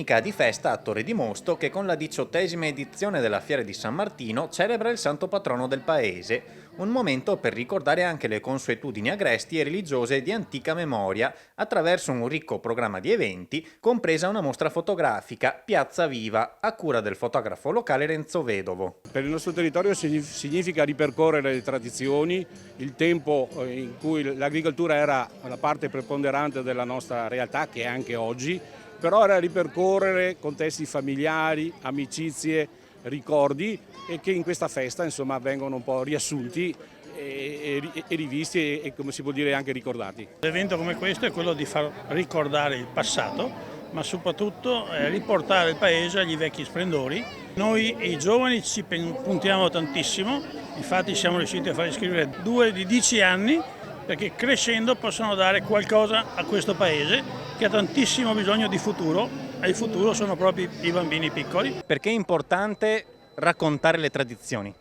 Domenica di festa a Torre di Mosto che con la 18ª edizione della Fiera di San Martino celebra il santo patrono del paese. Un momento per ricordare anche le consuetudini agresti e religiose di antica memoria attraverso un ricco programma di eventi, compresa una mostra fotografica Piazza Viva a cura del fotografo locale Renzo Vedovo. Per il nostro territorio significa ripercorrere le tradizioni, il tempo in cui l'agricoltura era la parte preponderante della nostra realtà, che è anche oggi, però era ripercorrere contesti familiari, amicizie, ricordi e che in questa festa insomma vengono un po' riassunti e rivisti e come si può dire anche ricordati. L'evento come questo è quello di far ricordare il passato, ma soprattutto riportare il paese agli vecchi splendori. Noi i giovani ci puntiamo tantissimo, infatti siamo riusciti a far iscrivere 2 di 10 anni perché crescendo possono dare qualcosa a questo paese che ha tantissimo bisogno di futuro e il futuro sono proprio i bambini piccoli. Perché è importante raccontare le tradizioni?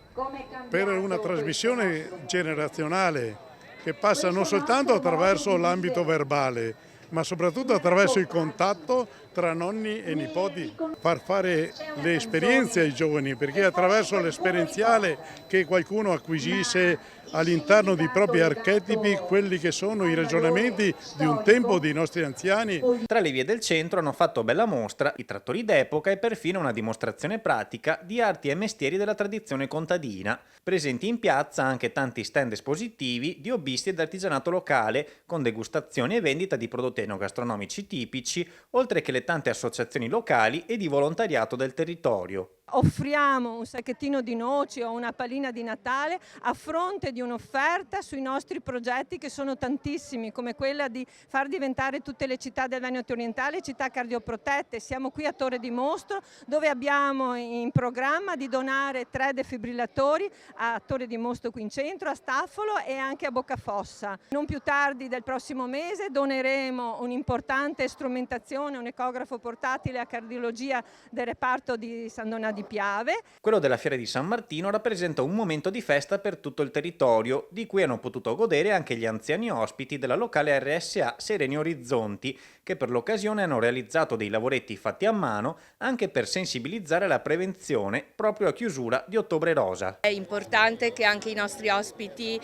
Per una trasmissione generazionale che passa non soltanto attraverso l'ambito verbale, ma soprattutto attraverso il contatto tra nonni e nipoti, far fare le esperienze ai giovani, perché è attraverso l'esperienziale che qualcuno acquisisce all'interno dei propri archetipi quelli che sono i ragionamenti di un tempo dei nostri anziani. Tra le vie del centro hanno fatto bella mostra i trattori d'epoca e perfino una dimostrazione pratica di arti e mestieri della tradizione contadina. Presenti in piazza anche tanti stand espositivi di hobbisti ed artigianato locale, con degustazioni e vendita di prodotti enogastronomici tipici, oltre che le tante associazioni locali e di volontariato del territorio. Offriamo un sacchettino di noci o una pallina di Natale a fronte di un'offerta sui nostri progetti che sono tantissimi, come quella di far diventare tutte le città del Veneto orientale città cardioprotette. Siamo qui a Torre di Mosto dove abbiamo in programma di donare 3 defibrillatori a Torre di Mosto qui in centro, a Staffolo e anche a Boccafossa. Non più tardi del prossimo mese doneremo un'importante strumentazione, un ecografo portatile a cardiologia del reparto di San Donato di Piave. Quello della Fiera di San Martino rappresenta un momento di festa per tutto il territorio, di cui hanno potuto godere anche gli anziani ospiti della locale RSA Sereni Orizzonti, che per l'occasione hanno realizzato dei lavoretti fatti a mano anche per sensibilizzare alla prevenzione proprio a chiusura di Ottobre Rosa. È importante che anche i nostri ospiti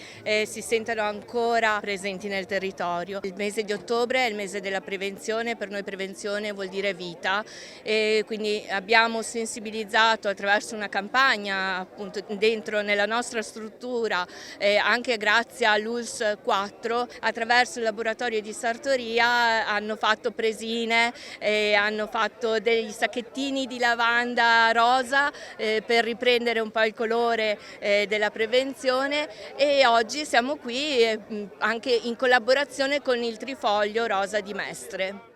si sentano ancora presenti nel territorio. Il mese di ottobre è il mese della prevenzione, per noi prevenzione vuol dire vita e quindi abbiamo sensibilizzato attraverso una campagna appunto dentro nella nostra struttura anche grazie all'ULS 4 attraverso il laboratorio di sartoria hanno fatto presine, hanno fatto dei sacchettini di lavanda rosa per riprendere un po' il colore della prevenzione e oggi siamo qui anche in collaborazione con il Trifoglio Rosa di Mestre.